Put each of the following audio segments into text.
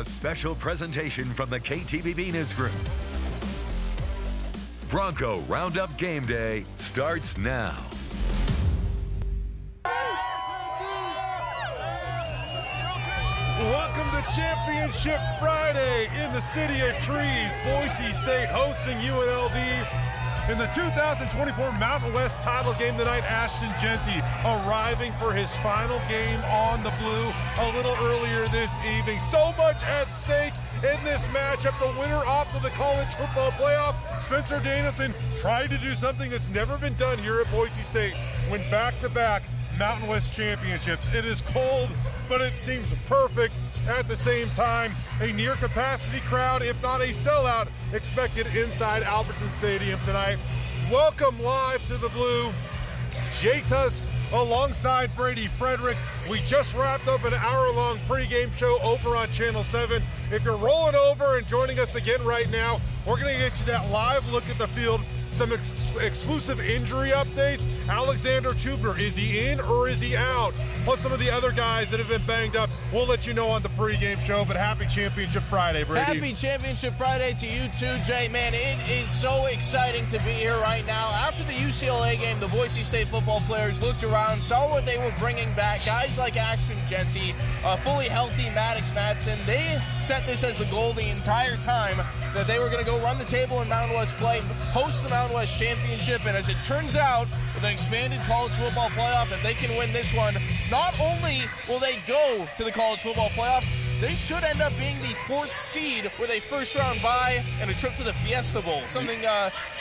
A special presentation from the KTVB Newsroom. Bronco Roundup Game Day starts now. Welcome to Championship Friday in the City of Trees. Boise State hosting UNLV in the 2024 Mountain West title game tonight. Ashton Jeanty arriving for his final game on the blue a little earlier this evening. So much at stake in this matchup. The winner off to the college football playoff, Spencer Danielson, tried to do something that's never been done here at Boise State. Win back-to-back Mountain West championships. It is cold, but it seems perfect at the same time. A near capacity crowd, if not a sellout, expected inside Albertson Stadium tonight. Welcome live to the blue, Tust alongside Brady, Frederick. We just wrapped up an hour-long pregame show over on Channel 7. If you're rolling over and joining us again right now, we're going to get you that live look at the field, some exclusive injury updates. Alexander Chubner, is he in or is he out? Plus some of the other guys that have been banged up. We'll let you know on the pregame show, but happy Championship Friday, Brady. Happy Championship Friday to you too, Jay. Man, it is so exciting to be here right now. After the UCLA game, the Boise State football players looked around, saw what they were bringing back. Guys like Ashton Jeanty, fully healthy Maddox Madsen. They set this as the goal the entire time, that they were going to go run the table in Mountain West play, host the Mountain West Championship, and as it turns out, with an expanded college football playoff, if they can win this one, not only will they go to the college football playoff, they should end up being the 4th seed with a first-round bye and a trip to the Fiesta Bowl, something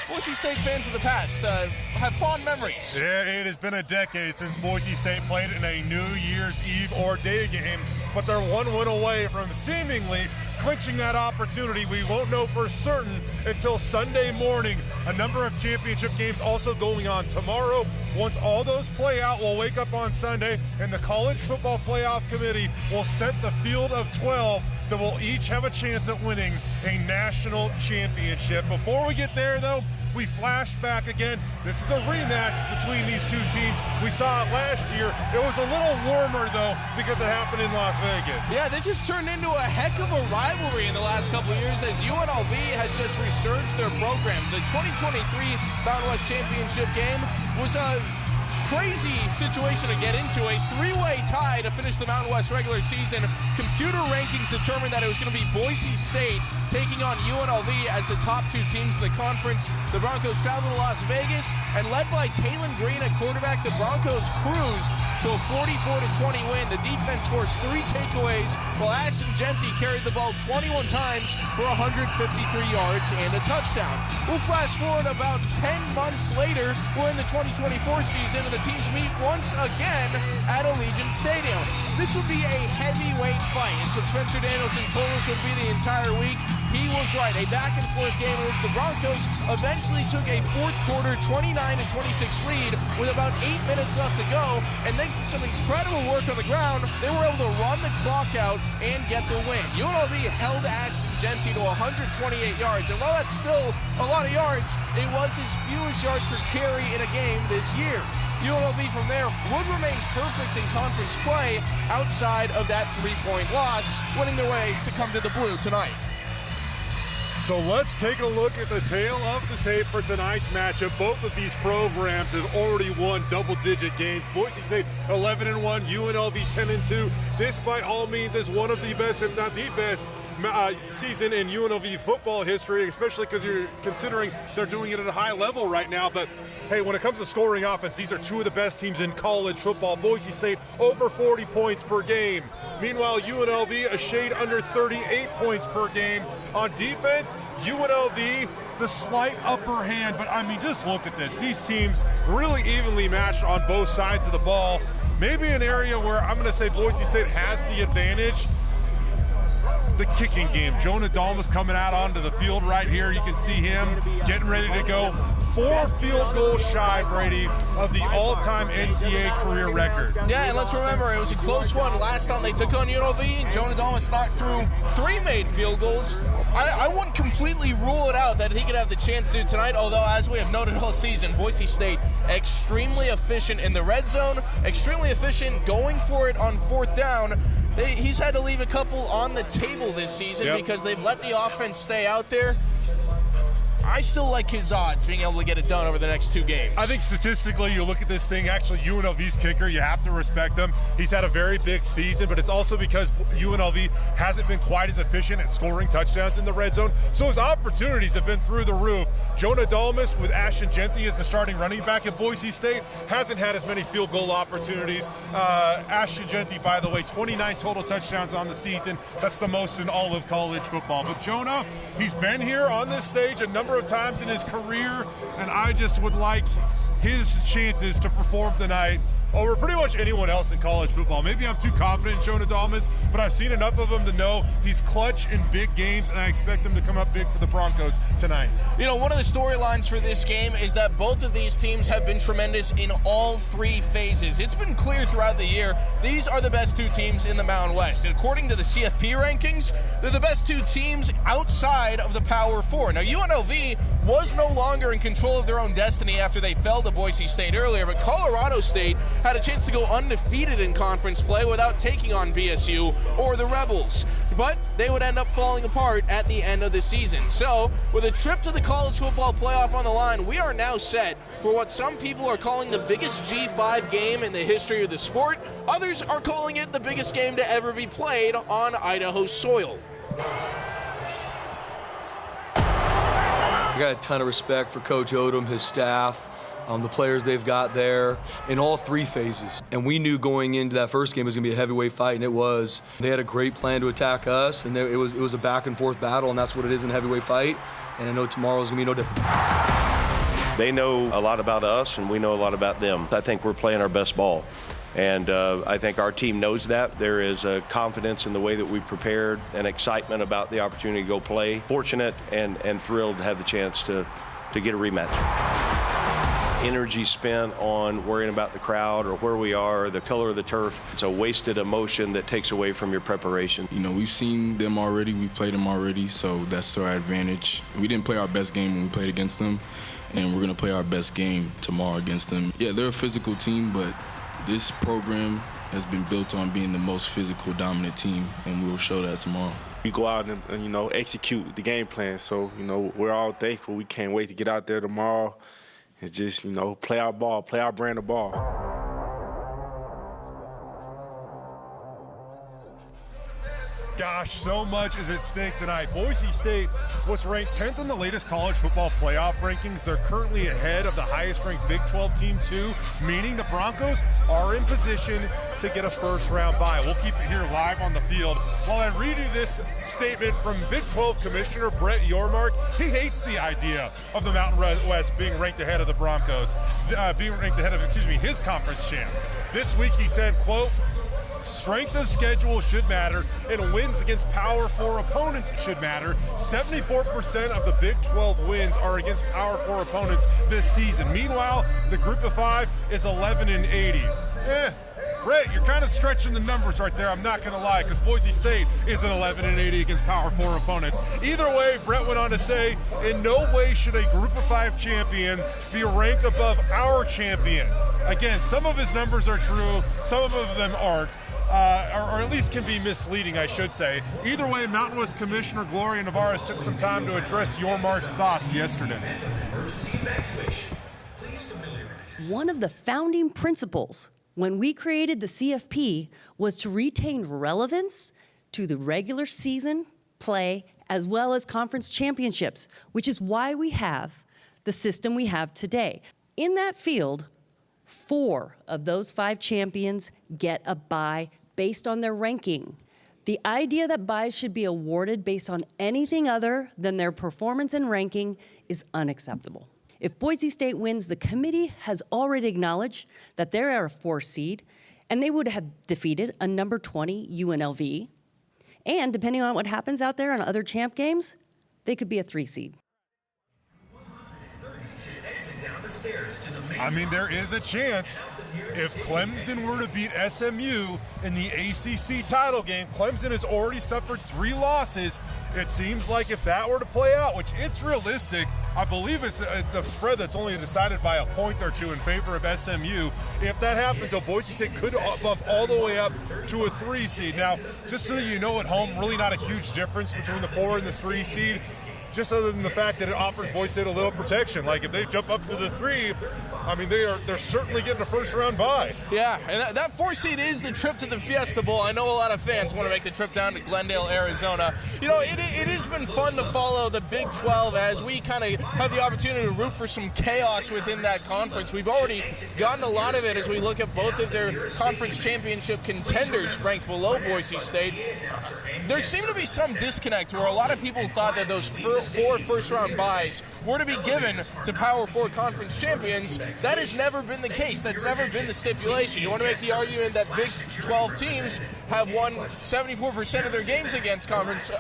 Boise State fans of the past have fond memories. Yeah, it has been a decade since Boise State played in a New Year's Eve or day game, but they're one win away from seemingly clinching that opportunity. We won't know for certain until Sunday morning. A number of championship games also going on tomorrow. Once all those play out, we'll wake up on Sunday, and the College Football Playoff Committee will set the field of 12 that will each have a chance at winning a national championship. Before we get there, though, we flash back again. This is a rematch between these two teams. We saw it last year. It was a little warmer, though, because it happened in Las Vegas. Yeah, this has turned into a heck of a rivalry in the last couple of years as UNLV has just resurged their program. The 2023 Mountain West Championship game was a crazy situation to get into, a 3-way tie to finish the Mountain West regular season. Computer rankings determined that it was going to be Boise State taking on UNLV as the top 2 teams in the conference. The Broncos traveled to Las Vegas, and led by Talon Green at quarterback, the Broncos cruised to a 44-20 win. The defense forced 3 takeaways, while Ashton Jeanty carried the ball 21 times for 153 yards and a touchdown. We'll flash forward about 10 months later. We're in the 2024 season, and the teams meet once again at Allegiant Stadium. This will be a heavyweight fight. It's what Spencer Danielson told us would be the entire week. He was right. A back-and-forth game in which the Broncos eventually took a fourth quarter 29-26 lead with about 8 minutes left to go, and thanks to some incredible work on the ground, they were able to run the clock out and get the win. UNLV held Ashton Jeanty to 128 yards, and while that's still a lot of yards, it was his fewest yards per carry in a game this year. UNLV from there would remain perfect in conference play outside of that 3-point loss, winning their way to come to the blue tonight. So let's take a look at the tail of the tape for tonight's matchup. Both of these programs have already won double-digit games. Boise State 11-1, UNLV 10-2. This, by all means, is one of the best, if not the best, season in UNLV football history, especially because you're considering they're doing it at a high level right now. But hey, when it comes to scoring offense, these are 2 of the best teams in college football. Boise State over 40 points per game. Meanwhile, UNLV a shade under 38 points per game. On defense, UNLV the slight upper hand, but I mean, just look at this. These teams really evenly matched on both sides of the ball. Maybe an area where I'm going to say Boise State has the advantage. The kicking game. Jonah Dalmas coming out onto the field right here. You can see him getting ready to go. 4 field goals shy, Brady, of the all-time NCAA career record. Yeah, and let's remember, it was a close one last time they took on UNLV. Jonah Dalmas knocked through 3 made field goals. I wouldn't completely rule it out that he could have the chance to tonight, although as we have noted all season, Boise State extremely efficient in the red zone, extremely efficient going for it on fourth down. He's had to leave a couple on the table this season because they've let the offense stay out there. I still like his odds being able to get it done over the next 2 games. I think statistically, you look at this thing, actually UNLV's kicker, you have to respect him. He's had a very big season, but it's also because UNLV hasn't been quite as efficient at scoring touchdowns in the red zone. So his opportunities have been through the roof. Jonah Dalmas with Ashton Genty as the starting running back at Boise State hasn't had as many field goal opportunities. Ashton Genty, by the way, 29 total touchdowns on the season. That's the most in all of college football. But Jonah, he's been here on this stage a number of times in his career, and I just would like his chances to perform tonight over pretty much anyone else in college football. Maybe I'm too confident in Jonah Dalmas, but I've seen enough of him to know he's clutch in big games, and I expect him to come up big for the Broncos tonight. You know, one of the storylines for this game is that both of these teams have been tremendous in all 3 phases. It's been clear throughout the year, these are the best 2 teams in the Mountain West. And according to the CFP rankings, they're the best 2 teams outside of the Power 4. Now, UNLV was no longer in control of their own destiny after they fell to Boise State earlier, but Colorado State had a chance to go undefeated in conference play without taking on BSU or the Rebels. But they would end up falling apart at the end of the season. So, with a trip to the college football playoff on the line, we are now set for what some people are calling the biggest G5 game in the history of the sport. Others are calling it the biggest game to ever be played on Idaho soil. I got a ton of respect for Coach Odom, his staff, the players they've got there in all 3 phases. And we knew going into that first game it was going to be a heavyweight fight, and it was. They had a great plan to attack us, and it was a back and forth battle, and that's what it is in a heavyweight fight. And I know tomorrow's going to be no different. They know a lot about us, and we know a lot about them. I think we're playing our best ball. And I think our team knows that. There is a confidence in the way that we've prepared and excitement about the opportunity to go play. Fortunate and thrilled to have the chance to get a rematch. Energy spent on worrying about the crowd or where we are or the color of the turf. It's a wasted emotion that takes away from your preparation. You know, we've seen them already, we've played them already, so that's to our advantage. We didn't play our best game when we played against them, and we're going to play our best game tomorrow against them. Yeah, they're a physical team, but this program has been built on being the most physical, dominant team, and we will show that tomorrow. We go out and, you know, execute the game plan. So, you know, we're all thankful. We can't wait to get out there tomorrow and just, you know, play our ball, play our brand of ball. Gosh, so much is at stake tonight. Boise State was ranked 10th in the latest college football playoff rankings. They're currently ahead of the highest-ranked Big 12 team, too, meaning the Broncos are in position to get a first-round bye. We'll keep it here live on the field. While I read you this statement from Big 12 Commissioner Brett Yormark, he hates the idea of the Mountain West being ranked ahead of the Broncos, being ranked ahead of, his conference champ. This week he said, quote, "Strength of schedule should matter, and wins against Power 4 opponents should matter. 74% of the Big 12 wins are against Power 4 opponents this season. Meanwhile, the Group of 5 is 11-80. Brett, you're kind of stretching the numbers right there, I'm not going to lie, because Boise State is an 11-80 against Power 4 opponents. Either way, Brett went on to say, in no way should a Group of 5 champion be ranked above our champion. Again, some of his numbers are true, some of them aren't. Or at least can be misleading, I should say. Either way, Mountain West Commissioner Gloria Navarez took some time to address Yormark's thoughts yesterday. One of the founding principles when we created the CFP was to retain relevance to the regular season play as well as conference championships, which is why we have the system we have today. In that field, 4 of those 5 champions get a bye based on their ranking. The idea that byes should be awarded based on anything other than their performance and ranking is unacceptable. If Boise State wins, the committee has already acknowledged that they are a 4 seed, and they would have defeated a number 20 UNLV. And depending on what happens out there on other champ games, they could be a 3 seed. I mean, there is a chance if Clemson were to beat SMU in the ACC title game. Clemson has already suffered 3 losses It seems like if that were to play out, which it's realistic, I believe it's a spread that's only decided by a point or two in favor of SMU. If that happens, Boise State could bump all the way up to a 3 seed. Now, just so you know at home, really not a huge difference between the 4 and the 3 seed, just other than the fact that it offers Boise State a little protection. Like if they jump up to the 3, I mean, they're certainly getting a first-round bye. Yeah, and that 4 seed is the trip to the Fiesta Bowl. I know a lot of fans want to make the trip down to Glendale, Arizona. You know, it has been fun to follow the Big 12 as we kind of have the opportunity to root for some chaos within that conference. We've already gotten a lot of it as we look at both of their conference championship contenders ranked below Boise State. There seemed to be some disconnect where a lot of people thought that those 4 first-round byes were to be given to Power 4 conference champions. That has never been the case. That's never been the stipulation. You want to make the argument that Big 12 teams have won 74% of their games against conference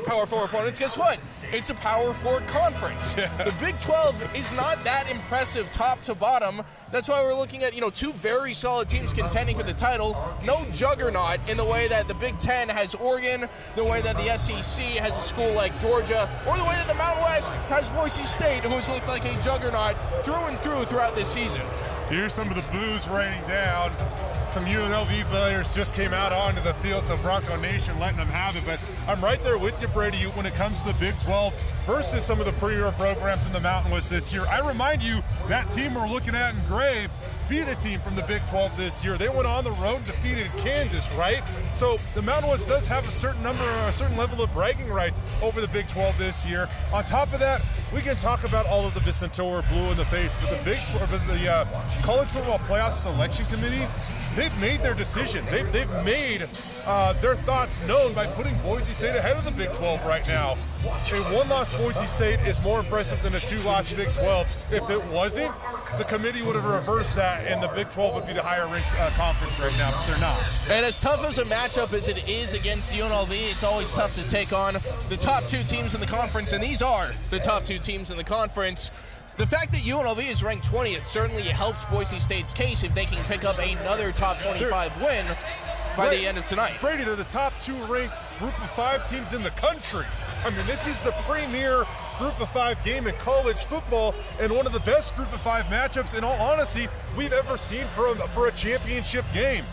Power 4 opponents. Guess what? It's a Power 4 conference. The Big 12 is not that impressive top to bottom. That's why we're looking at, 2 very solid teams contending for the title. No juggernaut in the way that the Big 10 has Oregon, the way that the SEC has a school like Georgia, or the way that the Mountain West has Boise State, who has looked like a juggernaut through and through throughout this season. Here's some of the boos raining down. Some UNLV players just came out onto the field, so Bronco Nation letting them have it. But I'm right there with you, Brady, when it comes to the Big 12 versus some of the premier programs in the Mountain West this year. I remind you, that team we're looking at in gray beat a team from the Big 12 this year. They went on the road and defeated Kansas, right? So the Mountain West does have a certain level of bragging rights over the Big 12 this year. On top of that, we can talk about all of the Vicentor blue in the face, but the College Football Playoff Selection Committee, they've made their decision. They've made their thoughts known by putting Boise State ahead of the Big 12 right now. A 1-loss Boise State is more impressive than a 2-loss Big 12. If it wasn't, the committee would have reversed that, and the Big 12 would be the higher-ranked conference right now, but they're not. And as tough as a matchup as it is against UNLV, it's always tough to take on the top 2 teams in the conference, and these are the top 2 teams in the conference. The fact that UNLV is ranked 20th certainly helps Boise State's case if they can pick up another top 25 win by the end of tonight. Brady, they're the top 2 ranked group of 5 teams in the country. I mean, this is the premier group of 5 game in college football and one of the best group of 5 matchups, in all honesty, we've ever seen for a championship game.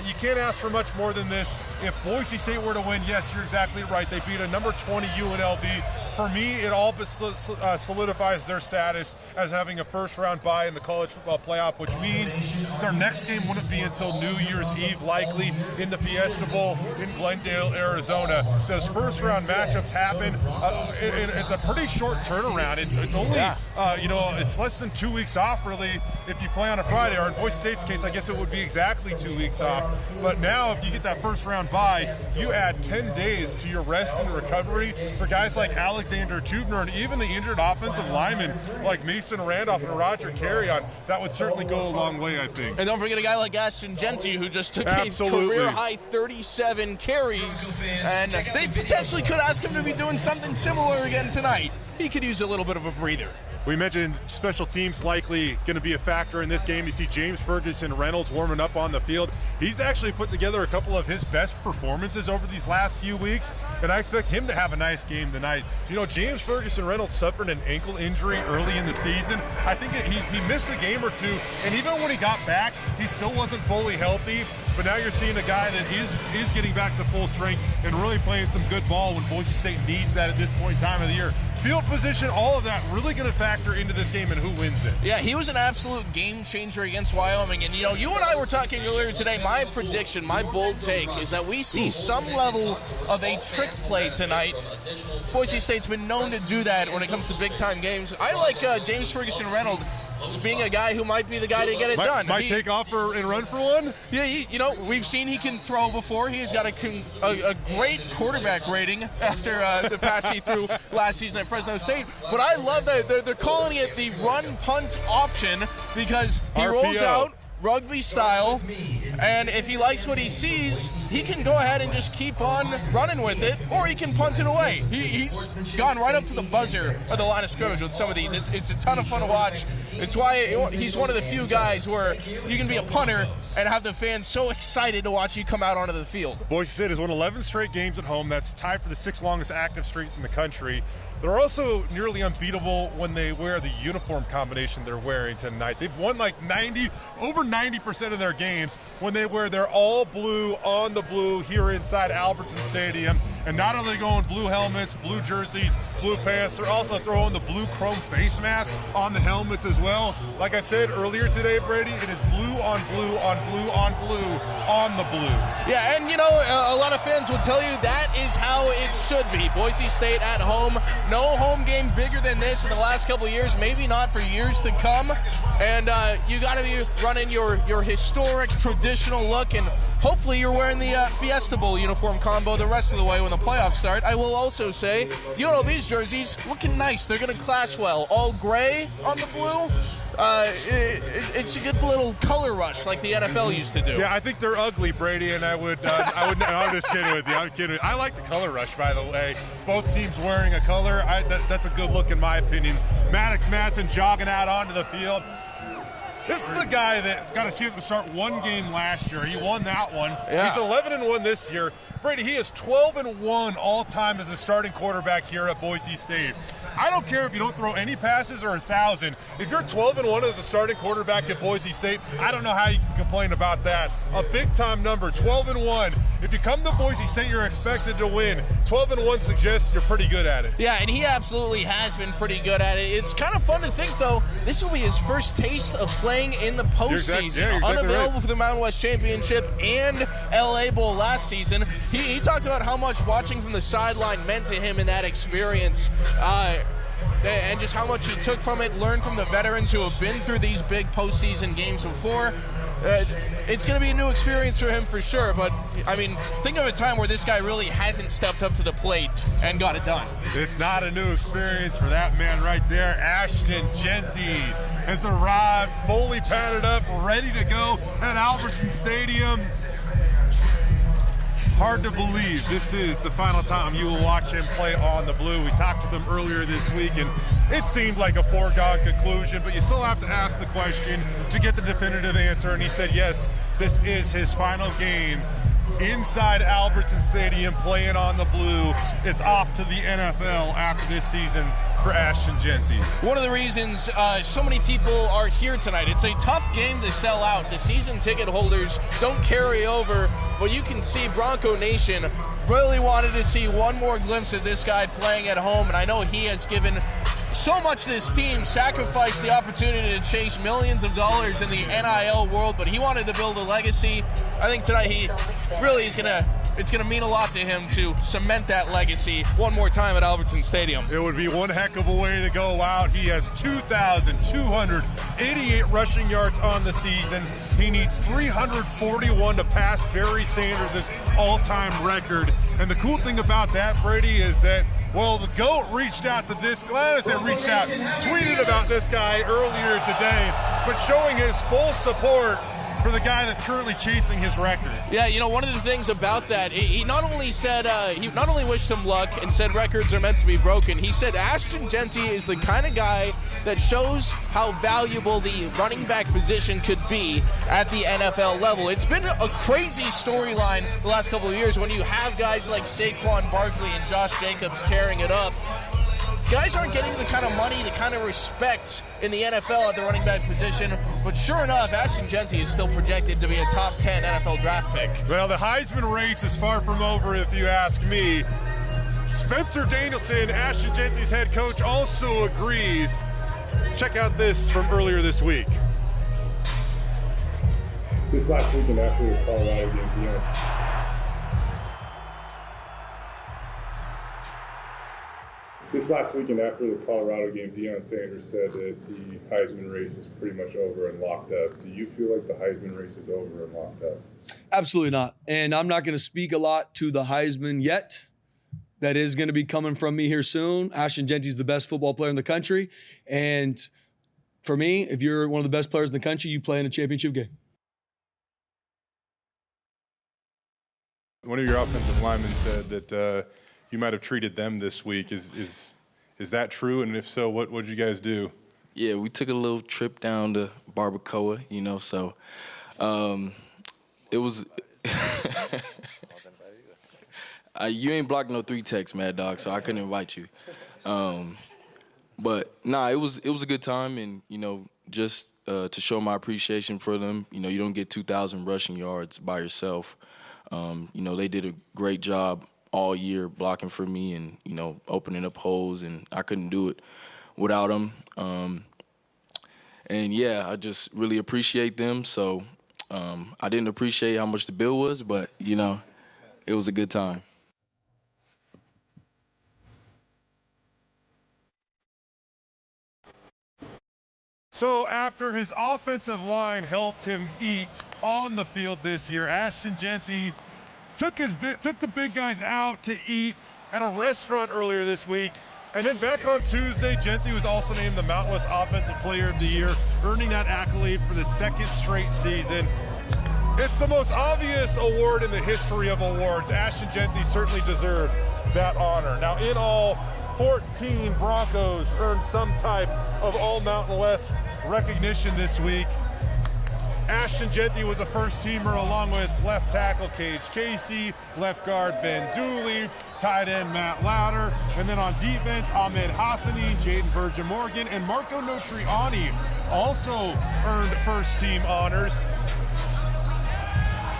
You can't ask for much more than this. If Boise State were to win, yes, you're exactly right. They beat a number 20 UNLV. For me, it all but solidifies their status as having a first-round bye in the college football playoff, which means their next game wouldn't be until New Year's Eve, likely in the Fiesta Bowl in Glendale, Arizona. Those first-round matchups happen. It's a pretty short turnaround. It's only, it's less than 2 weeks off, really, if you play on a Friday. Or in Boise State's case, I guess it would be exactly 2 weeks off. But now, if you get that first-round bye, you add 10 days to your rest and recovery for guys like Alexander Tubner and even the injured offensive linemen like Mason Randolph and Roger Carrion. That would certainly go a long way, I think. And don't forget a guy like Ashton Genty, who just took a career-high 37 carries, and they potentially could ask him to be doing something similar again tonight. He could use a little bit of a breather. We mentioned special teams likely going to be a factor in this game. You see James Ferguson Reynolds warming up on the field. He's actually put together a couple of his best performances over these last few weeks, and I expect him to have a nice game tonight. James Ferguson Reynolds suffered an ankle injury early in the season. I think he missed a game or 2, and even when he got back, he still wasn't fully healthy. But now you're seeing a guy that is getting back to full strength and really playing some good ball when Boise State needs that at this point in time of the year. Field position, all of that really going to factor into this game and who wins it. Yeah, he was an absolute game changer against Wyoming. And, you and I were talking earlier today. My prediction, my bold take, is that we see some level of a trick play tonight. Boise State's been known to do that when it comes to big-time games. I like James Ferguson Reynolds being a guy who might be the guy to get it done. Might take off and run for one? Yeah, we've seen he can throw before. He's got a great quarterback rating after the pass he threw last season at Fresno State. But I love that they're calling it the run-punt option because he rolls out, rugby style, and if he likes what he sees, he can go ahead and just keep on running with it, or he can punt it away. He's gone right up to the buzzer of the line of scrimmage with some of these. It's a ton of fun to watch. It's why he's one of the few guys where you can be a punter and have the fans so excited to watch you come out onto the field. Boise State has won 11 straight games at home. That's tied for the 6th longest active streak in the country. They're also nearly unbeatable when they wear the uniform combination they're wearing tonight. They've won like over 90% of their games when they wear their all blue on the blue here inside Albertson Stadium. And not only going blue helmets, blue jerseys, blue pants, they're also throwing the blue chrome face mask on the helmets as well. Like I said earlier today, Brady, it is blue on blue on blue on blue on the blue. Yeah, and you know, a lot of fans will tell you that is how it should be. Boise State at home. No home game bigger than this in the last couple of years, maybe not for years to come. And you got to be running your historic, traditional look, and hopefully you're wearing the Fiesta Bowl uniform combo the rest of the way when the playoffs start. I will also say, UNLV's jerseys looking nice. They're going to clash well. All gray on the blue. It's a good little color rush like the NFL used to do. Yeah, I think they're ugly, Brady, and I'm just kidding with you. I'm kidding. I like the color rush, by the way. Both teams wearing a color. That's a good look in my opinion. Maddox Madsen jogging out onto the field. This is a guy that got a chance to start one game last year. He won that one. Yeah. He's 11-1 this year. Brady, he is 12-1 all-time as a starting quarterback here at Boise State. I don't care if you don't throw any passes or 1,000. If you're 12-1 as a starting quarterback at Boise State, I don't know how you can complain about that. A big-time number, 12-1. If you come to Boise State, you're expected to win. 12-1 suggests you're pretty good at it. Yeah, and he absolutely has been pretty good at it. It's kind of fun to think, though, this will be his first taste of playing in the postseason. You're exactly Unavailable right. for the Mountain West Championship and LA Bowl last season. He talked about how much watching from the sideline meant to him in that experience. And just how much he took from it, learned from the veterans who have been through these big postseason games before. It's going to be a new experience for him for sure, but, I mean, think of a time where this guy really hasn't stepped up to the plate and got it done. It's not a new experience for that man right there. Ashton Jeanty has arrived, fully padded up, ready to go at Albertson Stadium. Hard to believe this is the final time you will watch him play on the blue. We talked to them earlier this week, and it seemed like a foregone conclusion, but you still have to ask the question to get the definitive answer, and he said, yes, this is his final game inside Albertson Stadium playing on the blue. It's off to the NFL after this season for Ashton Jeanty. One of the reasons so many people are here tonight, it's a tough game to sell out. The season ticket holders don't carry over, but you can see Bronco Nation really wanted to see one more glimpse of this guy playing at home, and I know he has given so much to this team, sacrificed the opportunity to chase millions of dollars in the NIL world, but he wanted to build a legacy. I think tonight he really is it's going to mean a lot to him to cement that legacy one more time at Albertson Stadium. It would be one heck of a way to go out. He has 2,288 rushing yards on the season. He needs 341 to pass Barry Sanders' all-time record. And the cool thing about that, Brady, is that, well, the GOAT reached out to this, tweeted about this guy earlier today, but showing his full support for the guy that's currently chasing his record. Yeah, you know, one of the things about that, he not only said, he not only wished him luck and said records are meant to be broken, he said Ashton Jeanty is the kind of guy that shows how valuable the running back position could be at the NFL level. It's been a crazy storyline the last couple of years when you have guys like Saquon Barkley and Josh Jacobs tearing it up. Guys aren't getting the kind of money, the kind of respect in the NFL at the running back position, but sure enough, Ashton Jeanty is still projected to be a top 10 NFL draft pick. Well, the Heisman race is far from over, if you ask me. Spencer Danielson, Ashton Jeanty's head coach, also agrees. Check out this from earlier this week. This last weekend after the Colorado game, This last weekend after the Colorado game, Deion Sanders said that the Heisman race is pretty much over and locked up. Do you feel like the Heisman race is over and locked up? Absolutely not. And I'm not going to speak a lot to the Heisman yet. That is going to be coming from me here soon. Ashton Jeanty is the best football player in the country. And for me, if you're one of the best players in the country, you play in a championship game. One of your offensive linemen said that you might have treated them this week. Is that true? And if so, what did you guys do? Yeah, we took a little trip down to Barbacoa, you know, so it was you ain't blocked no 3 texts, Mad Dog, so I couldn't invite you. But nah, it was a good time, and you know, just to show my appreciation for them. You know, you don't get 2,000 rushing yards by yourself. You know, they did a great job all year blocking for me and, you know, opening up holes, and I couldn't do it without them. And yeah, I just really appreciate them. So I didn't appreciate how much the bill was, but you know, it was a good time. So after his offensive line helped him eat on the field this year, Ashton Jeanty took the big guys out to eat at a restaurant earlier this week. And then back on Tuesday, Jeanty was also named the Mountain West Offensive Player of the Year, earning that accolade for the 2nd straight season. It's the most obvious award in the history of awards. Ashton Jeanty certainly deserves that honor. Now, in all, 14 Broncos earned some type of All-Mountain West recognition this week. Ashton Jeanty was a first-teamer along with left tackle Cage Casey, left guard Ben Dooley, tight end Matt Lauder, and then on defense, Ahmed Hassani, Jaden Virgin Morgan, and Marco Notriani also earned first-team honors.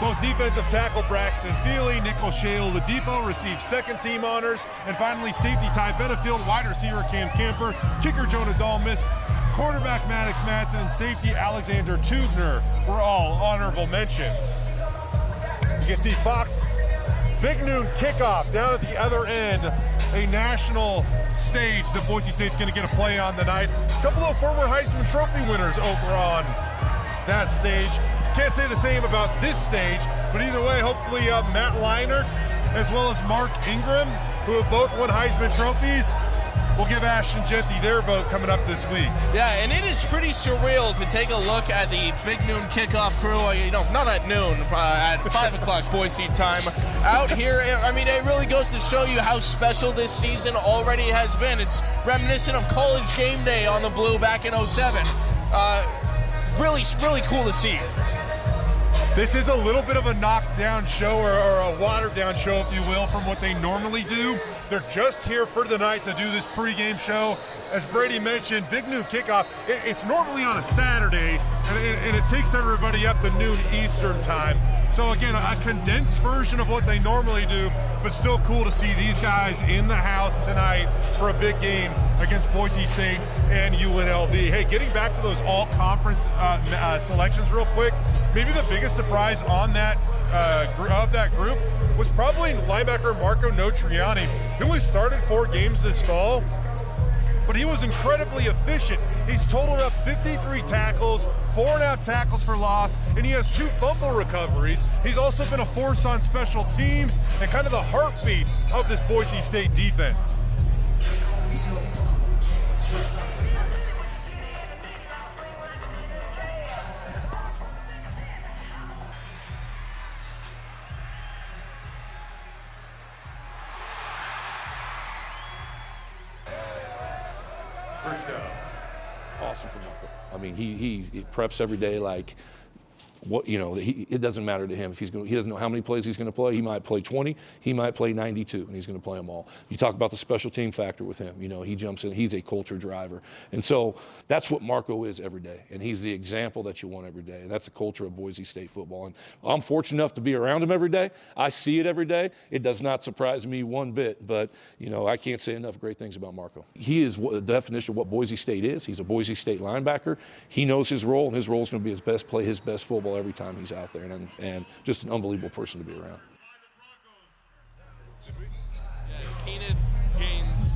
Both defensive tackle Braxton Feely, Nickel Shale Ladipo received second-team honors, and finally safety Ty Benefield, wide receiver Cam Camper, kicker Jonah Dalmas, quarterback Maddox Madsen, and safety Alexander Tubner were all honorable mentions. You can see Fox, big noon kickoff down at the other end, a national stage that Boise State's going to get a play on tonight. A couple of former Heisman Trophy winners over on that stage. Can't say the same about this stage, but either way, hopefully Matt Leinart as well as Mark Ingram, who have both won Heisman trophies, will give Ashton Jeanty their vote coming up this week. Yeah, and it is pretty surreal to take a look at the big noon kickoff crew, you know, not at noon, at 5 o'clock Boise time. Out here, I mean, it really goes to show you how special this season already has been. It's reminiscent of College Game Day on the Blue back in '07. Really cool to see. This is a little bit of a knockdown show or a watered-down show, if you will, from what they normally do. They're just here for the night to do this pregame show. As Brady mentioned, big noon kickoff. It's normally on a Saturday, and it takes everybody up to noon Eastern time. So again, a condensed version of what they normally do, but still cool to see these guys in the house tonight for a big game against Boise State and UNLV. Hey, getting back to those all-conference selections real quick, maybe the biggest surprise on that of that group was probably linebacker Marco Notriani, who has started 4 games this fall, but he was incredibly efficient. He's totaled up 53 tackles, 4.5 tackles for loss, and he has 2 fumble recoveries. He's also been a force on special teams and kind of the heartbeat of this Boise State defense. Awesome for Marco. I mean, he preps every day like what, you know, it doesn't matter to him if he doesn't know how many plays he's going to play. He might play 20, he might play 92, and he's going to play them all. You talk about the special team factor with him. You know, he jumps in. He's a culture driver, and so that's what Marco is every day. And he's the example that you want every day. And that's the culture of Boise State football. And I'm fortunate enough to be around him every day. I see it every day. It does not surprise me one bit. But you know, I can't say enough great things about Marco. He is the definition of what Boise State is. He's a Boise State linebacker. He knows his role, and his role is going to be his best play, his best football every time he's out there, and just an unbelievable person to be around. Keeneth Gaines.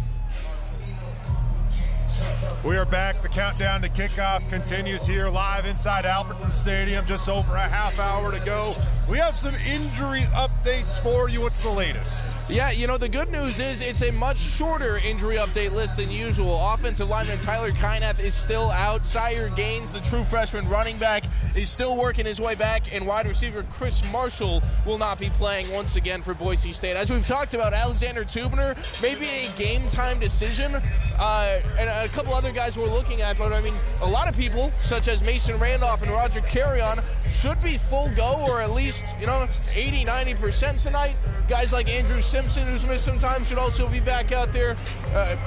We are back. The countdown to kickoff continues here live inside Albertson Stadium. Just over a half hour to go. We have some injury updates updates for you. What's the latest? Yeah, you know, the good news is it's a much shorter injury update list than usual. Offensive lineman Tyler Kyneth is still out. Sire Gaines, the true freshman running back, is still working his way back. And wide receiver Chris Marshall will not be playing once again for Boise State. As we've talked about, Alexander Tubner, maybe a game-time decision. And a couple other guys we're looking at, but I mean, a lot of people, such as Mason Randolph and Roger Carrion, should be full go, or at least, 80, 90% tonight. Guys like Andrew Simpson, who's missed some time, should also be back out there.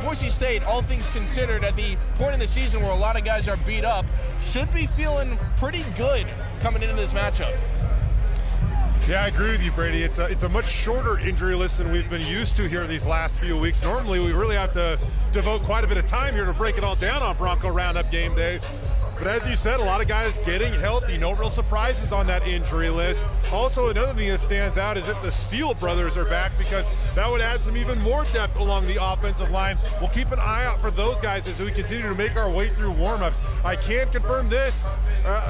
Boise State, all things considered, at the point in the season where a lot of guys are beat up, should be feeling pretty good coming into this matchup. Yeah, I agree with you, Brady. It's a much shorter injury list than we've been used to here these last few weeks. Normally, we really have to devote quite a bit of time here to break it all down on Bronco Roundup game day. But as you said, a lot of guys getting healthy. No real surprises on that injury list. Also, another thing that stands out is if the Steele brothers are back, because that would add some even more depth along the offensive line. We'll keep an eye out for those guys as we continue to make our way through warmups. I can confirm this,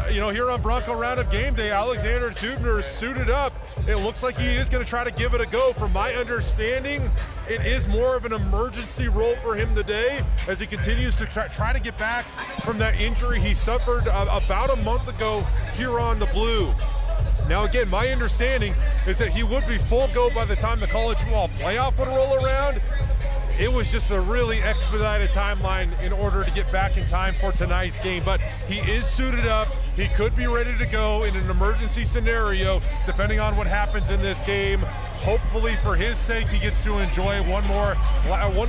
here on Bronco Roundup game day, Alexander Tubner is suited up. It looks like he is going to try to give it a go. From my understanding, it is more of an emergency role for him today as he continues to try to get back from that injury he suffered about a month ago here on the Blue. Now, again, my understanding is that he would be full go by the time the college football playoff would roll around. It was just a really expedited timeline in order to get back in time for tonight's game. But he is suited up. He could be ready to go in an emergency scenario, depending on what happens in this game. Hopefully, for his sake, he gets to enjoy one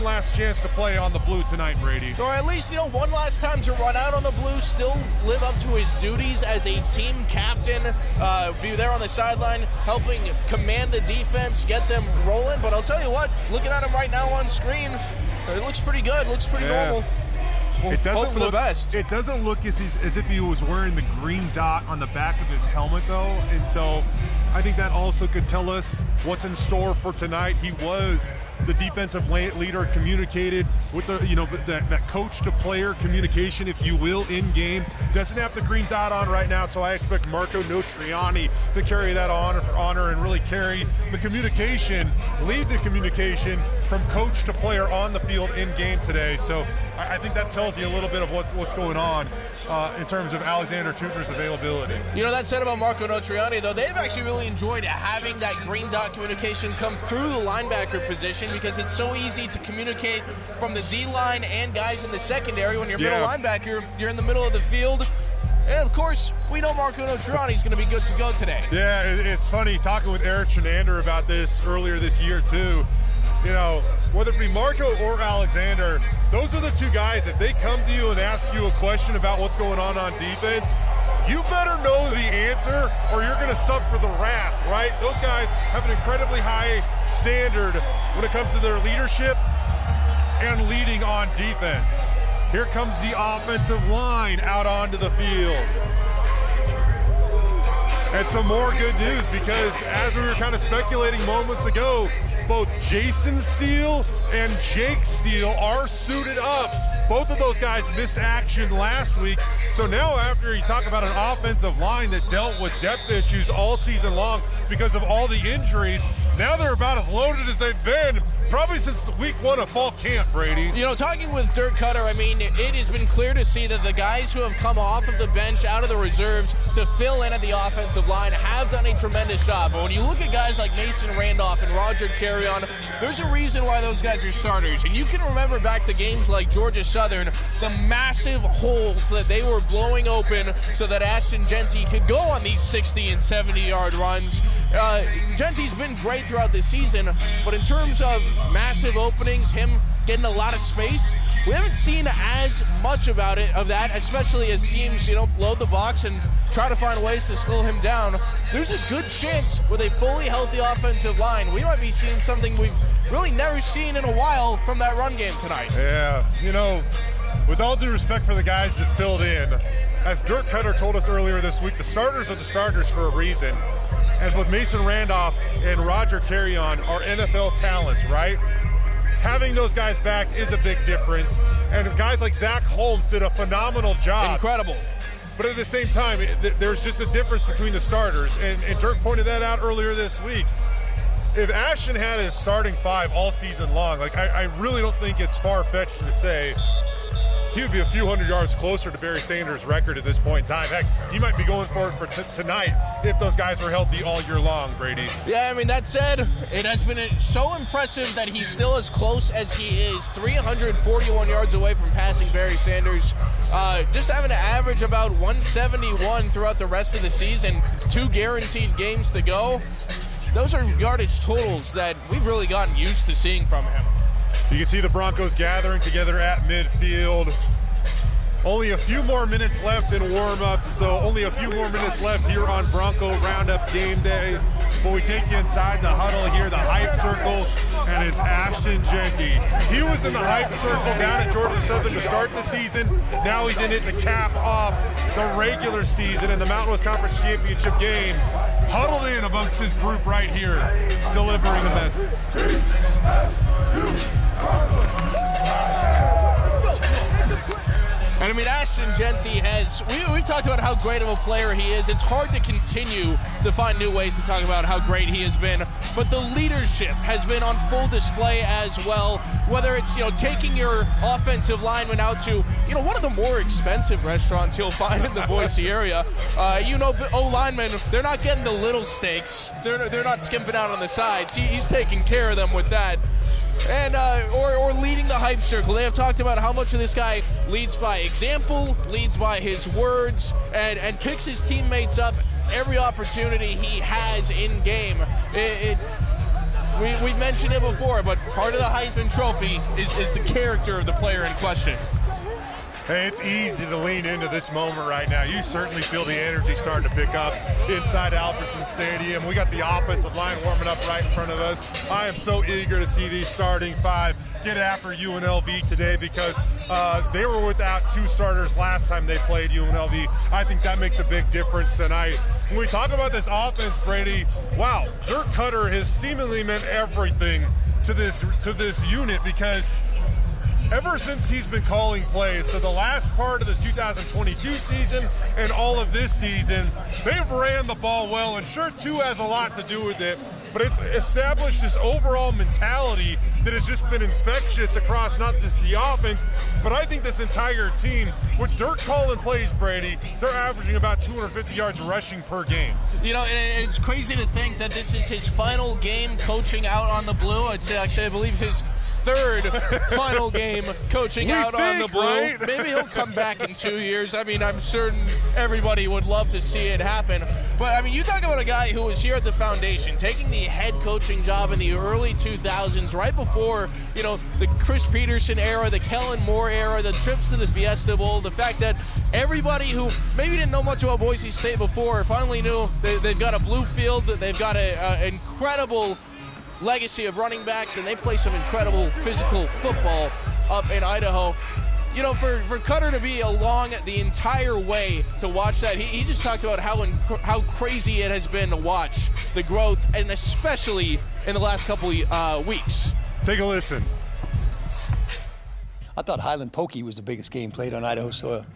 last chance to play on the Blue tonight, Brady. Or at least, one last time to run out on the Blue, still live up to his duties as a team captain, be there on the sideline, helping command the defense, get them rolling. But I'll tell you what, looking at him right now on screen, it looks pretty good, looks pretty normal. We'll hope for the best. It doesn't look as if he was wearing the green dot on the back of his helmet, though, and so I think that also could tell us what's in store for tonight. He was the defensive leader, communicated with that coach to player communication, if you will, in game. Doesn't have the green dot on right now, so I expect Marco Notriani to carry that honor and really carry the communication, lead the communication from coach to player on the field in game today. So I think that tells you a little bit of what's going on in terms of Alexander Tubner's availability. That said about Marco Notriani, though, they've actually really enjoyed having that green dot communication come through the linebacker position, because it's so easy to communicate from the D-line and guys in the secondary. When you're middle linebacker, you're in the middle of the field. And, of course, we know Marco Notriani is going to be good to go today. Yeah, it's funny talking with Eric Chenander about this earlier this year, too. Whether it be Marco or Alexander, those are the two guys. If they come to you and ask you a question about what's going on defense, you better know the answer or you're going to suffer the wrath, right? Those guys have an incredibly high standard when it comes to their leadership and leading on defense. Here comes the offensive line out onto the field. And some more good news, because as we were kind of speculating moments ago, both Jason Steele and Jake Steele are suited up. Both of those guys missed action last week. So now, after you talk about an offensive line that dealt with depth issues all season long because of all the injuries, now they're about as loaded as they've been probably since week 1 of fall camp, Brady. Talking with Dirk Cutter, it has been clear to see that the guys who have come off of the bench, out of the reserves, to fill in at the offensive line have done a tremendous job. But when you look at guys like Mason Randolph and Roger Carrion, there's a reason why those guys are starters. And you can remember back to games like Georgia Southern, the massive holes that they were blowing open so that Ashton Jeanty could go on these 60 and 70-yard runs. Jeanty's been great throughout the season, but in terms of massive openings, him getting a lot of space, we haven't seen as much of that, especially as teams, load the box and try to find ways to slow him down. There's a good chance with a fully healthy offensive line, we might be seeing something we've really never seen in a while from that run game tonight. Yeah, with all due respect for the guys that filled in, as Dirk Cutter told us earlier this week, the starters are the starters for a reason. And both Mason Randolph and Roger Carrion are NFL talents, right? Having those guys back is a big difference. And guys like Zach Holmes did a phenomenal job. Incredible. But at the same time, there's just a difference between the starters. And Dirk pointed that out earlier this week. if Ashton had his starting 5 all season long, like I really don't think it's far-fetched to say he would be a few hundred yards closer to Barry Sanders' record at this point in time. Heck, he might be going for it for tonight if those guys were healthy all year long, Brady. Yeah, I mean, that said, it has been so impressive that he's still as close as he is, 341 yards away from passing Barry Sanders. Just having to average about 171 throughout the rest of the season, 2 guaranteed games to go. Those are yardage totals that we've really gotten used to seeing from him. You can see the Broncos gathering together at midfield. Only a few more minutes left in warm-up, so only a few more minutes left here on Bronco Roundup game day. But we take you inside the huddle here, the hype circle, and it's Ashton Jeanty. He was in the hype circle down at Georgia Southern to start the season. Now he's in it to cap off the regular season in the Mountain West Conference Championship game. Huddled in amongst his group right here, delivering the message. And I mean, Ashton Jeanty we've talked about how great of a player he is. It's hard to continue to find new ways to talk about how great he has been, but the leadership has been on full display as well. Whether it's, taking your offensive lineman out to, one of the more expensive restaurants you'll find in the Boise area. O-linemen, they're not getting the little steaks. They're not skimping out on the sides. He's taking care of them with that. And or leading the hype circle. They have talked about how much of this guy leads by example, leads by his words, and picks his teammates up every opportunity he has in game. We've mentioned it before, but part of the Heisman Trophy is the character of the player in question. Hey, it's easy to lean into this moment right now. You certainly feel the energy starting to pick up inside Albertson Stadium. We got the offensive line warming up right in front of us. I am so eager to see these starting 5 get after UNLV today because they were without 2 starters last time they played UNLV. I think that makes a big difference tonight. When we talk about this offense, Brady, wow, Dirk Cutter has seemingly meant everything to this unit because ever since he's been calling plays, so the last part of the 2022 season and all of this season, they've ran the ball well, and sure, 2 has a lot to do with it, but it's established this overall mentality that has just been infectious across not just the offense, but I think this entire team. With Dirk calling plays, Brady, they're averaging about 250 yards rushing per game. It's crazy to think that this is his final game coaching out on the blue. I believe his 3rd final game coaching on the blue. Right? Maybe he'll come back in 2 years. I mean, I'm certain everybody would love to see it happen. But, I mean, you talk about a guy who was here at the foundation, taking the head coaching job in the early 2000s, right before, the Chris Peterson era, the Kellen Moore era, the trips to the Fiesta Bowl, the fact that everybody who maybe didn't know much about Boise State before finally knew they've got a blue field, they've got an incredible legacy of running backs, and they play some incredible physical football up in Idaho. For Cutter to be along the entire way to watch that, he just talked about how crazy it has been to watch the growth, and especially in the last couple weeks. Take a listen. I thought Highland Pokey was the biggest game played on Idaho soil.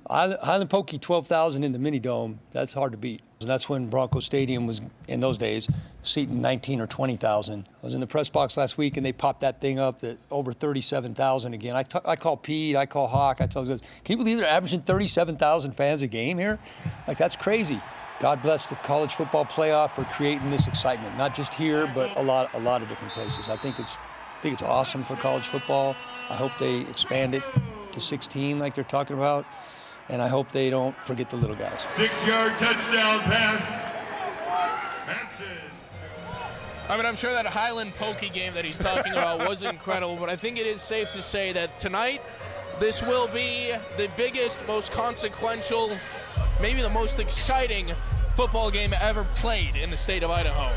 Highland Pokey, 12,000 in the mini dome, that's hard to beat. And that's when Bronco Stadium was, in those days, seating 19 or 20,000. I was in the press box last week, and they popped that thing up to over 37,000 again. I call Pete, I call Hawk, I tell them, can you believe they're averaging 37,000 fans a game here? Like, that's crazy. God bless the college football playoff for creating this excitement, not just here, but a lot of different places. I think it's awesome for college football. I hope they expand it to 16 like they're talking about. And I hope they don't forget the little guys. 6-yard touchdown pass. I mean, I'm sure that Highland Pokey game that he's talking about was incredible, but I think it is safe to say that tonight, this will be the biggest, most consequential, maybe the most exciting football game ever played in the state of Idaho.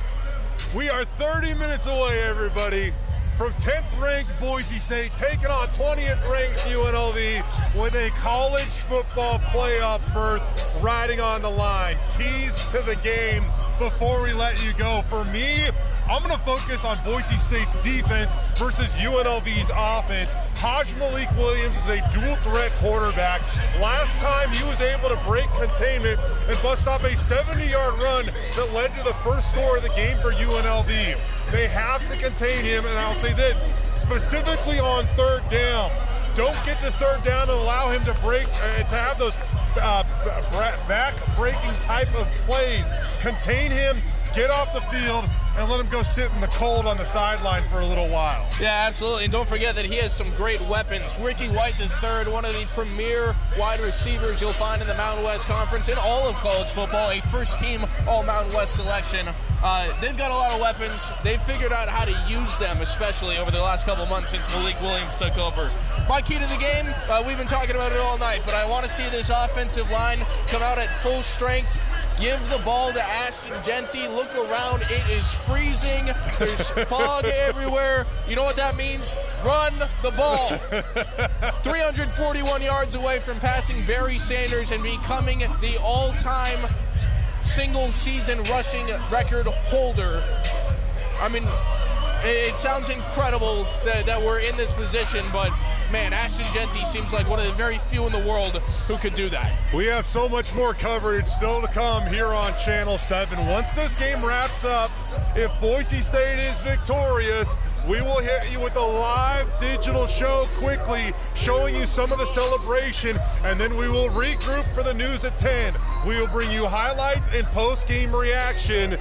We are 30 minutes away, everybody, from 10th-ranked Boise State taking on 20th-ranked UNLV with a college football playoff berth riding on the line. Keys to the game before we let you go. For me, I'm going to focus on Boise State's defense versus UNLV's offense. Malik Williams is a dual threat quarterback. Last time he was able to break containment and bust off a 70-yard run that led to the first score of the game for UNLV. They have to contain him, and I'll say this, specifically on third down. Don't get to third down and allow him to break, to have those back-breaking type of plays. Contain him, get off the field, and let him go sit in the cold on the sideline for a little while. Yeah, absolutely. And don't forget that he has some great weapons. Ricky White III, one of the premier wide receivers you'll find in the Mountain West Conference in all of college football, a first-team All-Mountain West selection. They've got a lot of weapons. They've figured out how to use them, especially over the last couple months since Malik Williams took over. My key to the game, we've been talking about it all night, but I want to see this offensive line come out at full strength. Give the ball to Ashton Genty. Look around. It is freezing. There's fog everywhere. You know what that means? Run the ball. 341 yards away from passing Barry Sanders and becoming the all-time single-season rushing record holder. I mean, it sounds incredible that we're in this position, but man, Ashton Genty seems like one of the very few in the world who could do that. We have so much more coverage still to come here on Channel 7. Once this game wraps up, if Boise State is victorious, we will hit you with a live digital show quickly, showing you some of the celebration, and then we will regroup for the news at 10. We will bring you highlights and post-game reaction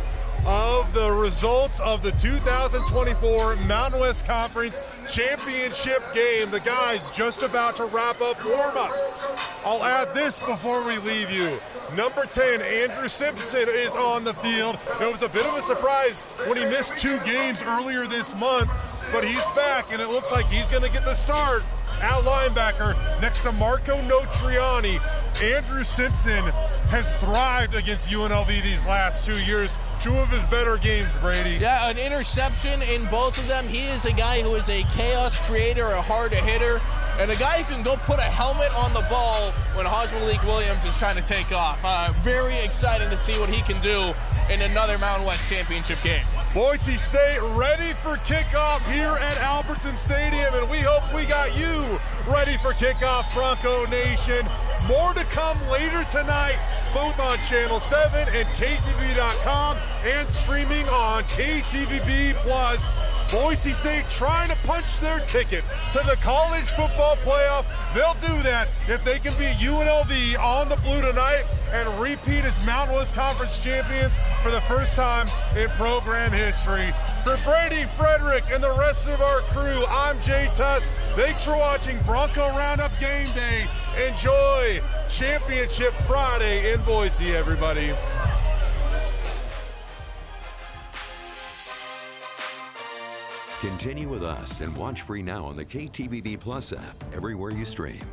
of the results of the 2024 Mountain West Conference Championship game. The guys just about to wrap up warm-ups. I'll add this before we leave you. Number 10, Andrew Simpson is on the field. It was a bit of a surprise when he missed 2 games earlier this month, but he's back, and it looks like he's going to get the start at linebacker next to Marco Notriani. Andrew Simpson has thrived against UNLV these last 2 years. 2 of his better games, Brady. Yeah, an interception in both of them. He is a guy who is a chaos creator, a hard hitter, and a guy who can go put a helmet on the ball when Malik Williams is trying to take off. Very exciting to see what he can do in another Mountain West Championship game. Boise State ready for kickoff here at Albertson Stadium, and we hope we got you ready for kickoff, Bronco Nation. More to come later tonight, both on Channel 7 and KTVB.com and streaming on KTVB+. Boise State trying to punch their ticket to the college football playoff. They'll do that if they can beat UNLV on the blue tonight and repeat as Mountain West Conference champions for the first time in program history. For Brady, Frederick, and the rest of our crew, I'm Jay Tust. Thanks for watching Bronco Roundup Game Day. Enjoy Championship Friday in Boise, everybody. Continue with us and watch free now on the KTVB Plus app everywhere you stream.